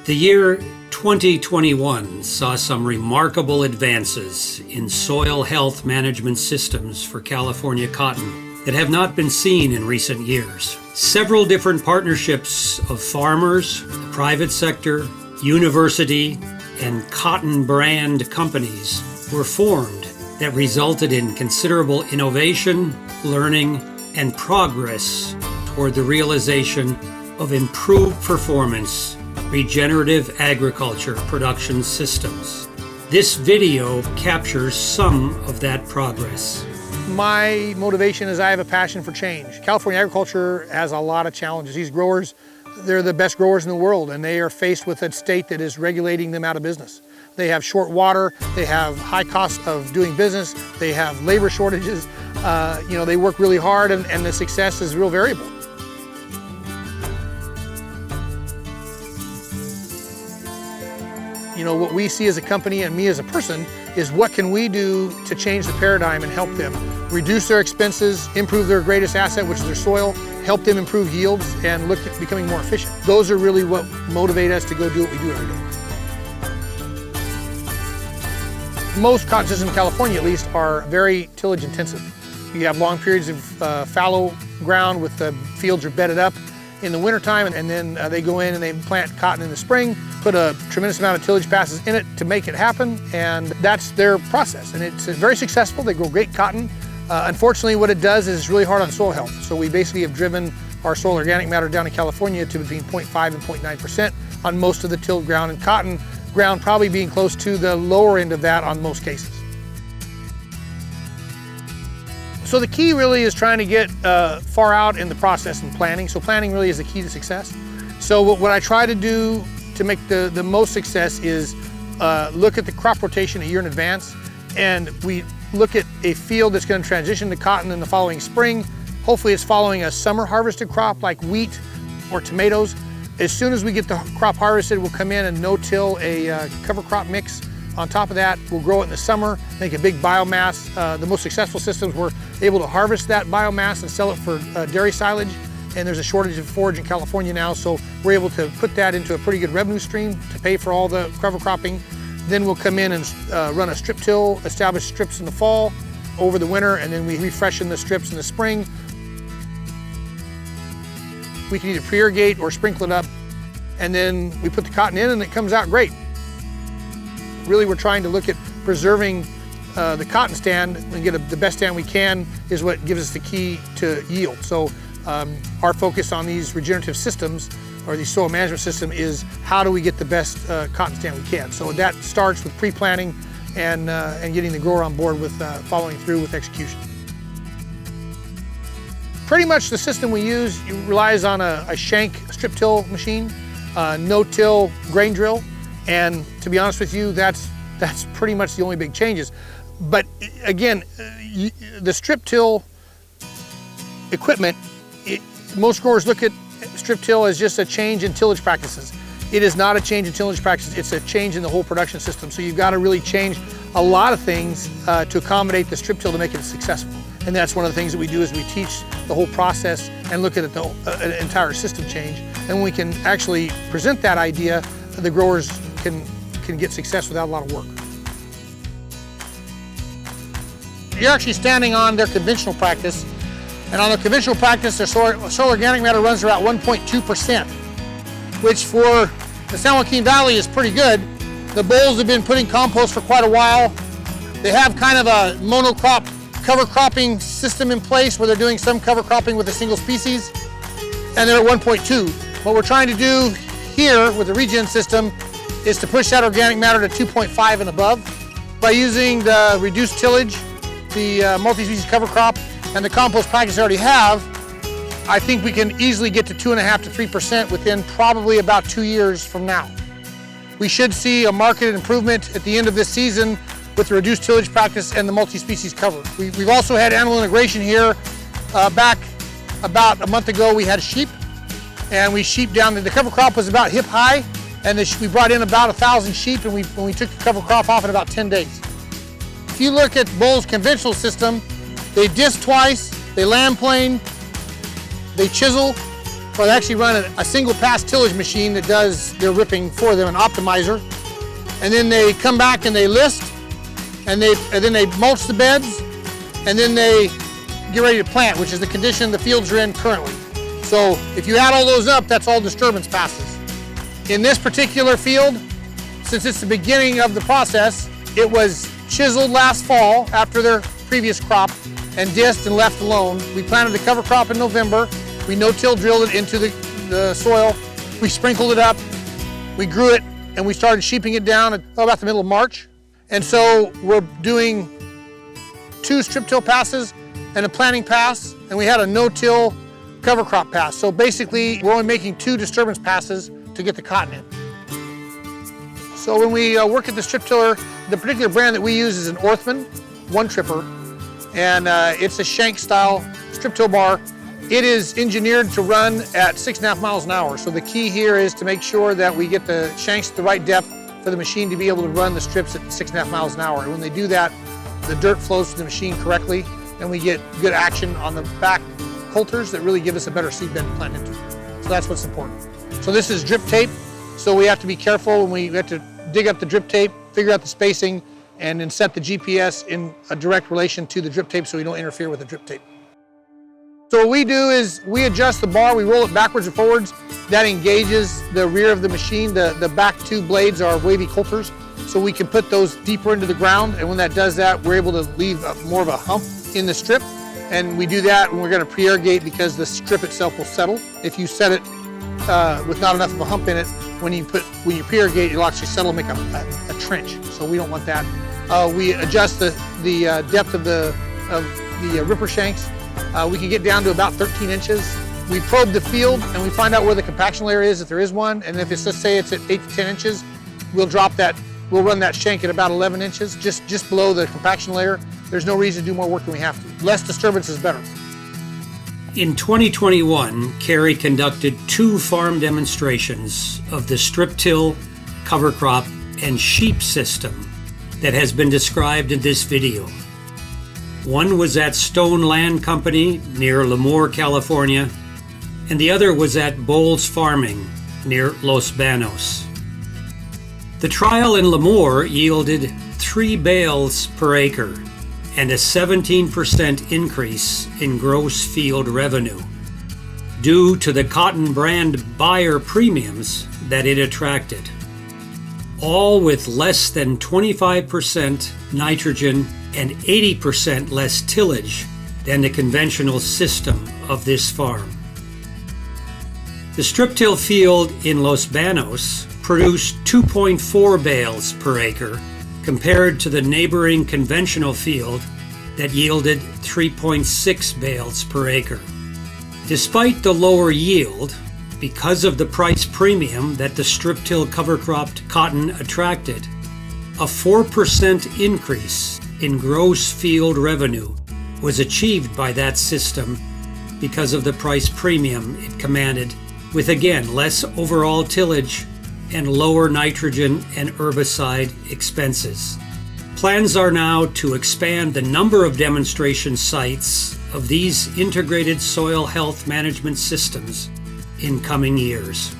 The year 2021 saw some remarkable advances in soil health management systems for California cotton that have not been seen in recent years. Several different partnerships of farmers, the private sector, university, and cotton brand companies were formed that resulted in considerable innovation, learning, and progress toward the realization of improved performance regenerative agriculture production systems. This video captures some of that progress. My motivation is I have a passion for change. California agriculture has a lot of challenges. These growers, they're the best growers in the world, and they are faced with a state that is regulating them out of business. They have short water, they have high costs of doing business, they have labor shortages. They work really hard, and the success is real variable. What we see as a company and me as a person is what can we do to change the paradigm and help them reduce their expenses, improve their greatest asset, which is their soil, help them improve yields, and look at becoming more efficient. Those are really what motivate us to go do what we do every day. Most cotton systems in California, at least, are very tillage intensive. You have long periods of fallow ground with the fields are bedded up in the wintertime, and then they go in and they plant cotton in the spring, put a tremendous amount of tillage passes in it to make it happen, and that's their process. And it's very successful. They grow great cotton. Unfortunately, what it does is it's really hard on soil health. So we basically have driven our soil organic matter down in California to between 0.5 and 0.9% on most of the tilled ground, and cotton ground probably being close to the lower end of that on most cases. So the key really is trying to get far out in the process and planning. So planning really is the key to success. So what I try to do to make the most success is look at the crop rotation a year in advance, and we look at a field that's going to transition to cotton in the following spring. Hopefully it's following a summer harvested crop like wheat or tomatoes. As soon as we get the crop harvested, we'll come in and no-till a cover crop mix. On top of that, we'll grow it in the summer, make a big biomass. The most successful systems were able to harvest that biomass and sell it for dairy silage. And there's a shortage of forage in California now, so we're able to put that into a pretty good revenue stream to pay for all the cover cropping. Then we'll come in and run a strip till, establish strips in the fall, over the winter, and then we refreshen the strips in the spring. We can either pre-irrigate or sprinkle it up, and then we put the cotton in and it comes out great. Really, we're trying to look at preserving the cotton stand and get the best stand we can is what gives us the key to yield. So our focus on these regenerative systems or the soil management system is how do we get the best cotton stand we can. So that starts with pre-planning and getting the grower on board with following through with execution. Pretty much the system we use relies on a shank strip till machine, no-till grain drill. And to be honest with you, that's pretty much the only big changes. But again, the strip till equipment, most growers look at strip till as just a change in tillage practices. It is not a change in tillage practices, it's a change in the whole production system. So you've got to really change a lot of things to accommodate the strip till to make it successful. And that's one of the things that we do is we teach the whole process and look at an entire system change. And when we can actually present that idea, the growers can get success without a lot of work. You're actually standing on their conventional practice, and on the conventional practice, their soil organic matter runs around 1.2%, which for the San Joaquin Valley is pretty good. The bulls have been putting compost for quite a while. They have kind of a monocrop cover cropping system in place where they're doing some cover cropping with a single species, and they're at 1.2. What we're trying to do here with the regen system is to push that organic matter to 2.5 and above. By using the reduced tillage, the multi-species cover crop, and the compost package they already have, I think we can easily get to 2.5 to 3% within probably about 2 years from now. We should see a marked improvement at the end of this season with the reduced tillage practice and the multi-species cover. We've also had animal integration here. Back about a month ago, we had sheep, and we sheep down. The cover crop was about hip high, and we brought in about 1,000 sheep, and we took the cover crop off in about 10 days. If you look at Bull's conventional system, they disc twice, they land plane, they chisel, Well, they actually run a single pass tillage machine that does their ripping for them, an optimizer. And then they come back and they list, and then they mulch the beds, and then they get ready to plant, which is the condition the fields are in currently. So if you add all those up, that's all disturbance passes. In this particular field, since it's the beginning of the process, it was chiseled last fall after their previous crop and disced and left alone. We planted the cover crop in November. We no-till drilled it into the soil. We sprinkled it up. We grew it, and we started sheeping it down at about the middle of March. And so we're doing 2 strip till passes and a planting pass, and we had a no-till cover crop pass. So basically, we're only making 2 disturbance passes to get the cotton in. So when we work at the strip tiller, the particular brand that we use is an Orthman one tripper, and it's a shank style strip till bar. It is engineered to run at 6.5 miles an hour. So the key here is to make sure that we get the shanks at the right depth for the machine to be able to run the strips at 6.5 miles an hour. And when they do that, the dirt flows to the machine correctly, and we get good action on the back coulters that really give us a better seed bed to plant into. So that's what's important. So this is drip tape, so we have to be careful when we have to dig up the drip tape, figure out the spacing, and then set the GPS in a direct relation to the drip tape so we don't interfere with the drip tape. So what we do is we adjust the bar, we roll it backwards and forwards. That engages the rear of the machine. The back 2 blades are wavy coulters, so we can put those deeper into the ground, and when that does that, we're able to leave more of a hump in the strip. And we do that when we're going to pre-irrigate because the strip itself will settle. If you set it with not enough of a hump in it, when you pre-irrigate, it'll actually settle and make a trench. So we don't want that. We adjust the depth of the ripper shanks. We can get down to about 13 inches. We probe the field and we find out where the compaction layer is, if there is one. And if it's, let's say it's at 8 to 10 inches, we'll run that shank at about 11 inches, just below the compaction layer. There's no reason to do more work than we have to. Less disturbance is better. In 2021, Cary conducted 2 farm demonstrations of the strip till, cover crop, and sheep system that has been described in this video. One was at Stone Land Company near Lemoore, California, and the other was at Bowles Farming near Los Banos. The trial in Lemoore yielded 3 bales per acre and a 17% increase in gross field revenue due to the cotton brand buyer premiums that it attracted, all with less than 25% nitrogen and 80% less tillage than the conventional system of this farm. The strip till field in Los Banos produced 2.4 bales per acre compared to the neighboring conventional field that yielded 3.6 bales per acre. Despite the lower yield, because of the price premium that the strip till cover cropped cotton attracted, a 4% increase in gross field revenue was achieved by that system because of the price premium it commanded, with again less overall tillage and lower nitrogen and herbicide expenses. Plans are now to expand the number of demonstration sites of these integrated soil health management systems in coming years.